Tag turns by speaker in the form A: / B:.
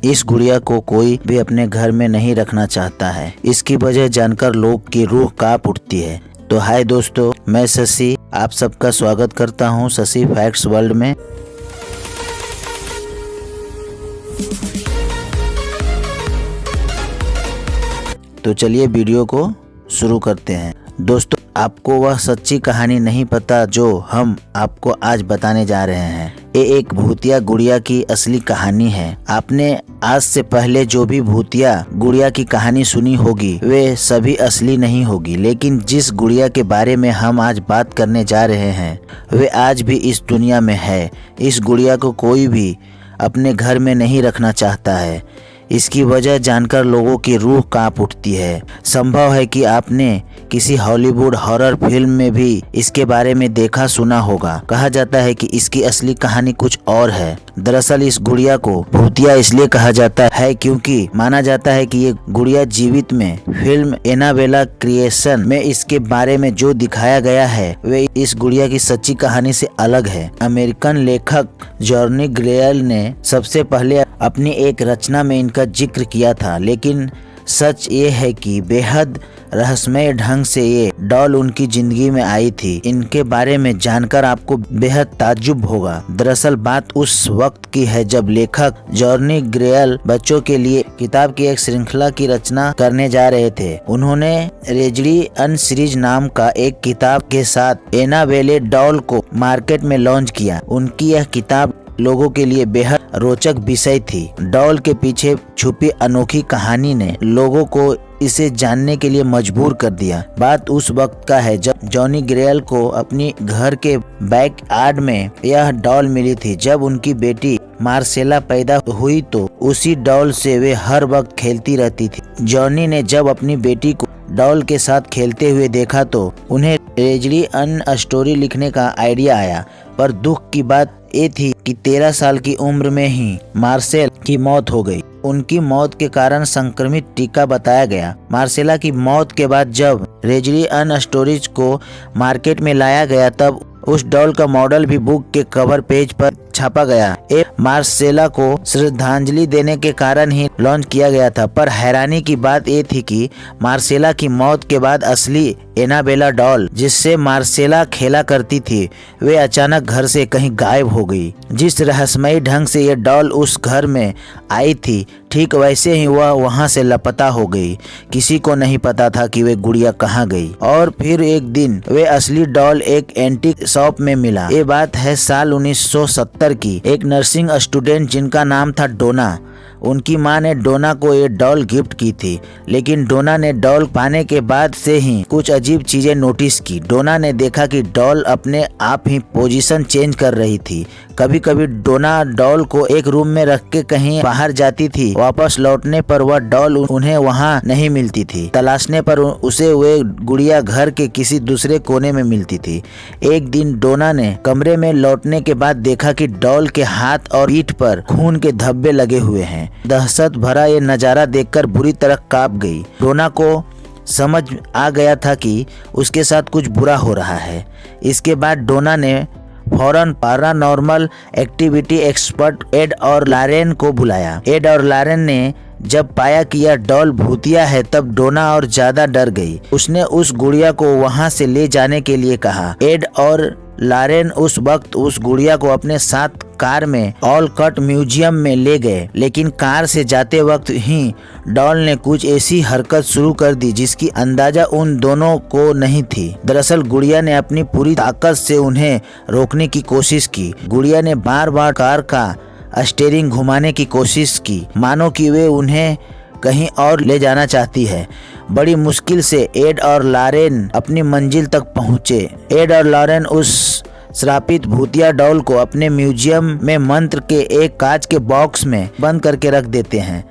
A: इस गुड़िया को कोई भी अपने घर में नहीं रखना चाहता है। इसकी वजह जानकर लोग की रूह कांप उठती है। तो हाय दोस्तों, मैं शशि आप सबका स्वागत करता हूं शशि फैक्ट्स वर्ल्ड में। तो चलिए वीडियो को शुरू करते हैं। दोस्तों, आपको वह सच्ची कहानी नहीं पता जो हम आपको आज बताने जा रहे हैं। ये एक भूतिया गुड़िया की असली कहानी है। आपने आज से पहले जो भी भूतिया गुड़िया की कहानी सुनी होगी वे सभी असली नहीं होगी, लेकिन जिस गुड़िया के बारे में हम आज बात करने जा रहे हैं वे आज भी इस दुनिया में है। इस गुड़िया को कोई भी अपने घर में नहीं रखना चाहता है। इसकी वजह जानकर लोगों की रूह कांप उठती है। संभव है कि आपने किसी हॉलीवुड हॉरर फिल्म में भी इसके बारे में देखा सुना होगा। कहा जाता है कि इसकी असली कहानी कुछ और है। दरअसल इस गुड़िया को भूतिया इसलिए कहा जाता है क्योंकि माना जाता है कि ये गुड़िया जीवित में फिल्म एनाबेला क्रिएशन में इसके बारे में जो दिखाया गया है वे इस गुड़िया की सच्ची कहानी से अलग है। अमेरिकन लेखक जॉनी ग्रेयल ने सबसे पहले अपनी एक रचना में इनका जिक्र किया था, लेकिन सच ये है कि बेहद रहस्यमय ढंग से ये डॉल उनकी जिंदगी में आई थी। इनके बारे में जानकर आपको बेहद ताज्जुब होगा। दरअसल बात उस वक्त की है जब लेखक जॉनी ग्रेयल बच्चों के लिए किताब की एक श्रृंखला की रचना करने जा रहे थे। उन्होंने रेजडी अन सीरीज नाम का एक किताब के साथ एनाबेले डॉल को मार्केट में लॉन्च किया। उनकी यह किताब लोगों के लिए बेहद रोचक विषय थी। डॉल के पीछे छुपी अनोखी कहानी ने लोगों को इसे जानने के लिए मजबूर कर दिया। बात उस वक्त का है जब जॉनी ग्रेयल को अपनी घर के बैकयार्ड में यह डॉल मिली थी। जब उनकी बेटी मार्सेला पैदा हुई तो उसी डॉल से वे हर वक्त खेलती रहती थी। जॉनी ने जब अपनी बेटी को डॉल के साथ खेलते हुए देखा तो उन्हें रेजडी अन स्टोरी लिखने का आइडिया आया। पर दुख की बात ये थी कि 13 साल की उम्र में ही मार्सेल की मौत हो गई। उनकी मौत के कारण संक्रमित टीका बताया गया। मार्सेला की मौत के बाद जब रेजडी अन स्टोरीज को मार्केट में लाया गया तब उस डॉल का मॉडल भी बुक के कवर पेज पर छापा गया। ये मार्सेला को श्रद्धांजलि देने के कारण ही लॉन्च किया गया था। पर हैरानी की बात ये थी कि मार्सेला की मौत के बाद असली एनाबेला डॉल जिससे मार्सेला खेला करती थी वे अचानक घर से कहीं गायब हो गई। जिस रहस्यमयी ढंग से ये डॉल उस घर में आई थी ठीक वैसे ही वह वहां से लापता हो गई। किसी को नहीं पता था कि वे गुड़िया कहाँ गई। और फिर एक दिन वे असली डॉल एक एंटीक शॉप में मिला। ये बात है साल 1970 की। एक नर्सिंग स्टूडेंट जिनका नाम था डोना, उनकी मां ने डोना को ये डॉल गिफ्ट की थी। लेकिन डोना ने डॉल पाने के बाद से ही कुछ अजीब चीजें नोटिस की। डोना ने देखा कि डॉल अपने आप ही पोजीशन चेंज कर रही थी। कभी कभी डोना डॉल को एक रूम में रख के कहीं बाहर जाती थी। वापस लौटने पर वह डॉल उन्हें वहां नहीं मिलती थी। तलाशने पर उसे वे गुड़िया घर के किसी दूसरे कोने में मिलती थी। एक दिन डोना ने कमरे में लौटने के बाद देखा कि डॉल के हाथ और पीठ पर खून के धब्बे लगे हुए हैं। दहशत भरा ये नजारा देखकर बुरी तरह कांप गई। डोना को समझ आ गया था कि उसके साथ कुछ बुरा हो रहा है। इसके बाद डोना ने फौरन पैरानॉर्मल एक्टिविटी एक्सपर्ट एड और लॉरेन को बुलाया। एड और लॉरेन ने जब पाया कि यह डॉल भूतिया है तब डोना और ज्यादा डर गई। उसने उस गुड़िया को वहां से ले जाने के लिए कहा। एड और लॉरेन उस वक्त उस गुड़िया को अपने साथ कार में ऑलकट म्यूजियम में ले गए। लेकिन कार से जाते वक्त ही डॉल ने कुछ ऐसी हरकत शुरू कर दी जिसकी अंदाजा उन दोनों को नहीं थी। दरअसल गुड़िया ने अपनी पूरी ताकत से उन्हें रोकने की कोशिश की। गुड़िया ने बार बार कार का स्टीयरिंग घुमाने की कोशिश की, मानो कि वे उन्हें कहीं और ले जाना चाहती है। बड़ी मुश्किल से एड और लॉरेन अपनी मंजिल तक पहुंचे। एड और लॉरेन उस श्रापित भूतिया डॉल को अपने म्यूजियम में मंत्र के एक कांच के बॉक्स में बंद करके रख देते हैं।